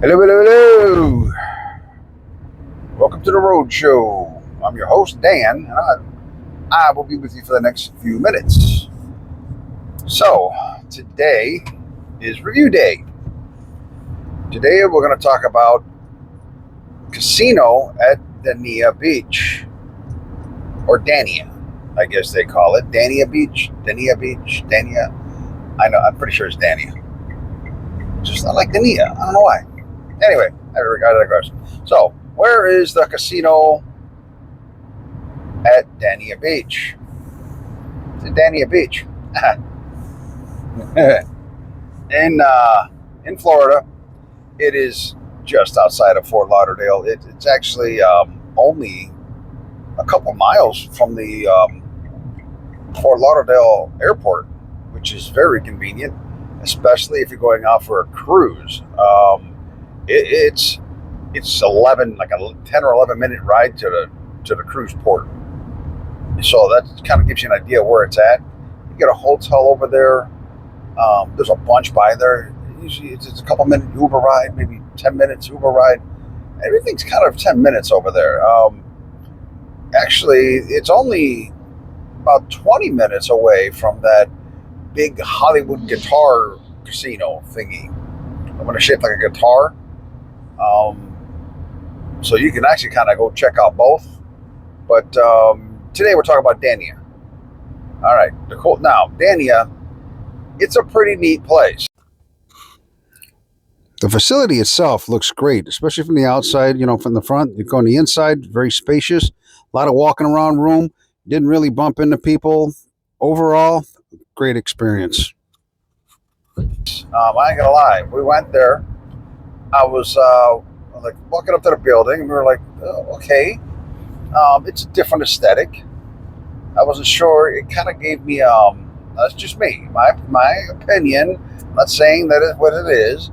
Hello, hello, hello. Welcome to the Road Show. I'm your host, Dan, and I will be with you for the next few minutes. So, today is review day. Today we're going to talk about Casino at Dania Beach, or Dania, I guess they call it. Dania Beach, Dania. I know, I'm pretty sure it's Dania. Just not like Dania. I don't know why. Anyway, I digress. So, where is the casino at Dania Beach? The Dania Beach. in Florida. It is just outside of Fort Lauderdale. It's actually only a couple miles from the Fort Lauderdale airport, which is very convenient, especially if you're going out for a cruise. It's 11, like a 10 or 11 minute ride to the cruise port. So that kind of gives you an idea where it's at. You get a hotel over there. There's a bunch by there. Usually it's a couple minute Uber ride, maybe 10 minutes Uber ride. Everything's kind of 10 minutes over there. Actually, it's only about 20 minutes away from that big Hollywood guitar casino thingy. I'm going to shape like a guitar. So you can actually kind of go check out both. But today we're talking about Dania. All right, now Dania, it's a pretty neat place. The facility itself looks great, especially from the outside. From the front, you go on the inside, very spacious. A lot of walking around room. Didn't really bump into people. Overall, great experience. I ain't gonna lie, we went there. I was like walking up to the building, and we were like, oh, okay, it's a different aesthetic. I wasn't sure. It kind of gave me that's just me, my opinion. I'm not saying that is what it is,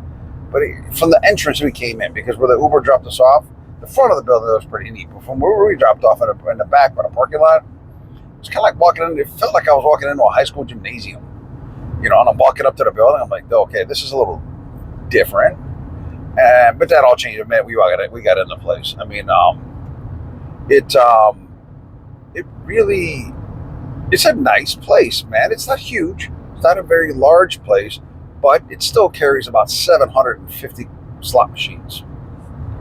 but from the entrance we came in, because where the Uber dropped us off, the front of the building was pretty neat. But from where we dropped off in the back by the parking lot, it's kind of like walking in. It felt like I was walking into a high school gymnasium. And I'm walking up to the building. I'm like, okay, this is a little different. But that all changed. Man, we got in the place. I mean, it's a nice place, man. It's not huge. It's not a very large place, but it still carries about 750 slot machines.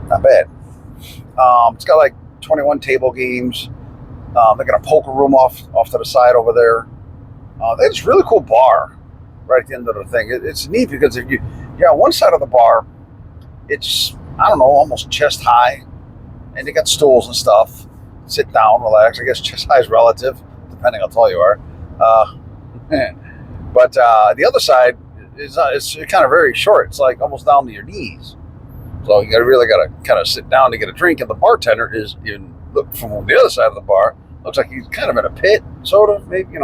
Not bad. It's got like 21 table games. They got a poker room off to the side over there. They have this really cool bar right at the end of the thing. It's neat because if you're on one side of the bar, it's, I don't know, almost chest high, and they got stools and stuff. Sit down, relax. I guess chest high is relative, depending on how tall you are. But the other side it's kind of very short. It's like almost down to your knees. So you gotta kind of sit down to get a drink, and the bartender is, you look from the other side of the bar, looks like he's kind of in a pit, sort of, maybe,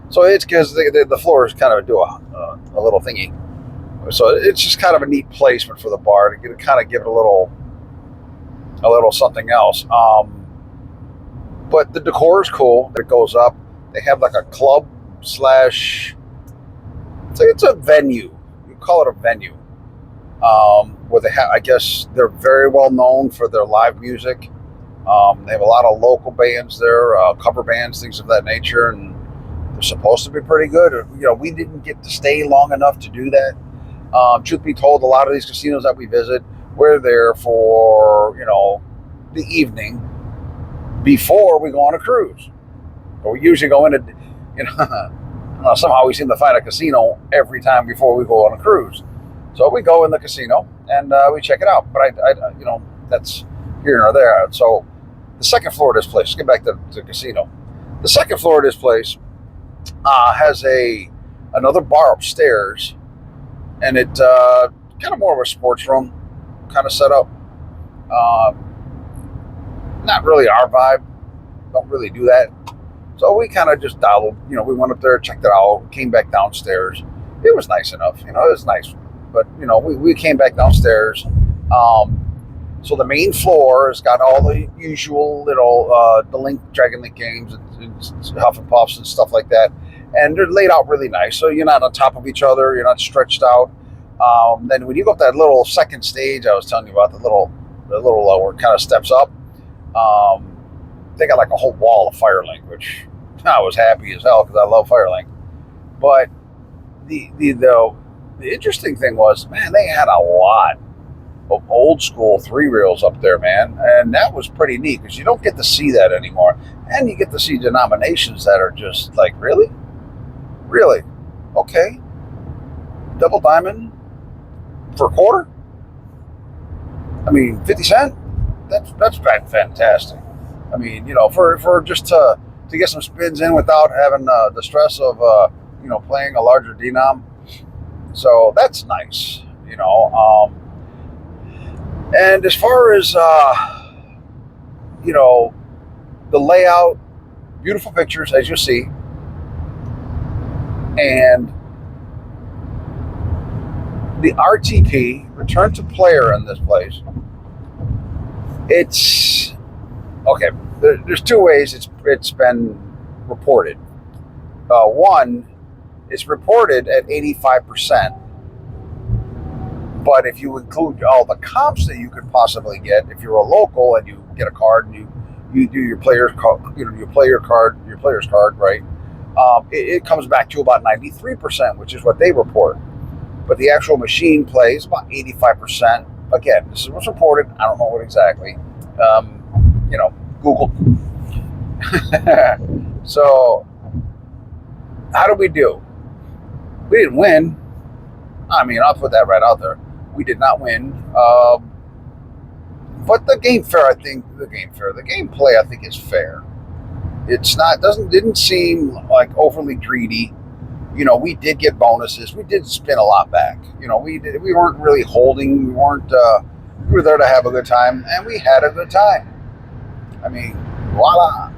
So it's because the floors kind of do a little thingy. So it's just kind of a neat placement for the bar to kind of give it a little something else. But the decor is cool. It goes up. They have like a club slash. It's a venue. You call it a venue. Where they have, I guess they're very well known for their live music. They have a lot of local bands there, cover bands, things of that nature, and they're supposed to be pretty good. We didn't get to stay long enough to do that. Truth be told, a lot of these casinos that we visit, we're there for, the evening before we go on a cruise. But we usually go into, somehow we seem to find a casino every time before we go on a cruise. So we go in the casino and we check it out. But I that's here nor there. So the second floor of this place, let's get back to the casino. The second floor of this place has another bar upstairs, and it kind of more of a sports room kind of setup. Not really our vibe. Don't really do that. So we kind of just dialed. We went up there, checked it out, came back downstairs. It was nice enough. It was nice. But, we came back downstairs. So the main floor has got all the usual little the Dragon Link games and Huff and Puffs and stuff like that. And they're laid out really nice. So you're not on top of each other. You're not stretched out. Then when you go up that little second stage I was telling you about, the little where it kind of steps up, they got like a whole wall of Firelink, which I was happy as hell because I love Firelink. But the interesting thing was, man, they had a lot of old school three reels up there, man, and that was pretty neat because you don't get to see that anymore, and you get to see denominations that are just like, really, really, okay, double diamond for a quarter. I mean, 50 cent. That's fantastic. I mean, for just to get some spins in without having the stress of playing a larger denom. So that's nice. And as far as the layout, beautiful pictures as you see, and the RTP, return to player, in this place. It's okay. There's two ways it's been reported. One, it's reported at 85%. But if you include all the comps that you could possibly get, if you're a local and you get a card and you do your player's card, you play your player's card, right? It comes back to about 93%, which is what they report. But the actual machine plays about 85%. Again, this is what's reported. I don't know what exactly. Google. So, how did we do? We didn't win. I mean, I'll put that right out there. We did not win. But the gameplay, I think, is fair. It's not, didn't seem like overly greedy. We did get bonuses. We did spin a lot back. We weren't really holding. We were there to have a good time, and we had a good time. I mean, voila.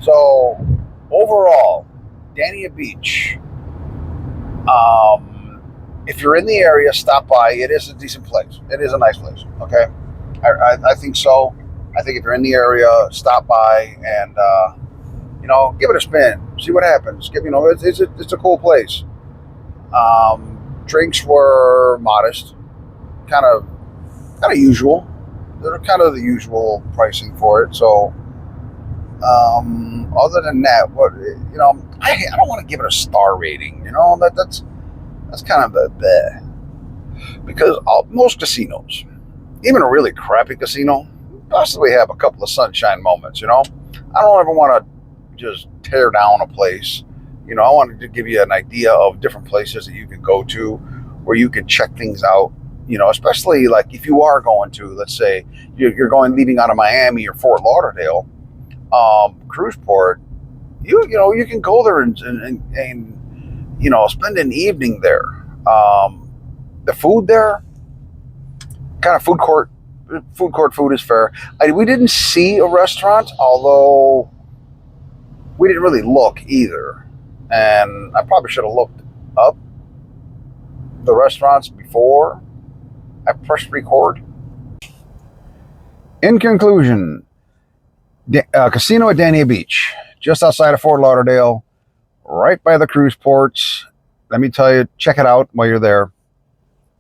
So, overall, Dania Beach, if you're in the area, stop by. It is a decent place. It is a nice place. Okay, I think so. I think if you're in the area, stop by and give it a spin. See what happens. It's a cool place. Drinks were modest, kind of usual. They're kind of the usual pricing for it. So, other than that, I don't want to give it a star rating. That's kind of the because most casinos, even a really crappy casino, possibly have a couple of sunshine moments. I don't ever want to just tear down a place. I wanted to give you an idea of different places that you can go to where you can check things out. Especially like if you are going to, let's say you're leaving out of Miami or Fort Lauderdale, cruise port, you can go there and spend an evening there. The food there, kind of food court food is fair. We didn't see a restaurant, although we didn't really look either. And I probably should have looked up the restaurants before I pressed record. In conclusion, Casino Dania Beach, just outside of Fort Lauderdale, right by the cruise ports. Let me tell you, check it out while you're there.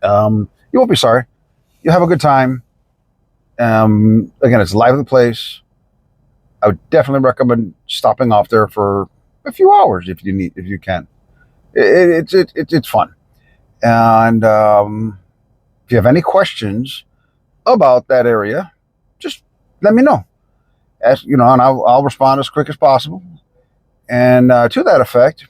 You won't be sorry. You'll have a good time. Again, it's a lively place. I would definitely recommend stopping off there for a few hours if you can. It's fun. And if you have any questions about that area, just let me know. And I'll respond as quick as possible. And to that effect,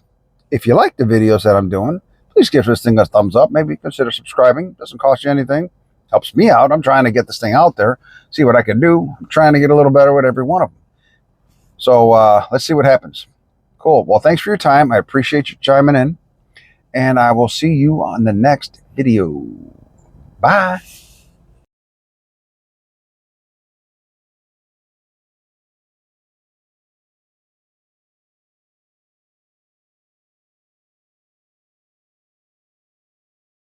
if you like the videos that I'm doing, please give this thing a thumbs up. Maybe consider subscribing. Doesn't cost you anything. Helps me out. I'm trying to get this thing out there, see what I can do. I'm trying to get a little better with every one of them. So let's see what happens. Cool. Well, thanks for your time. I appreciate you chiming in. And I will see you on the next video. Bye.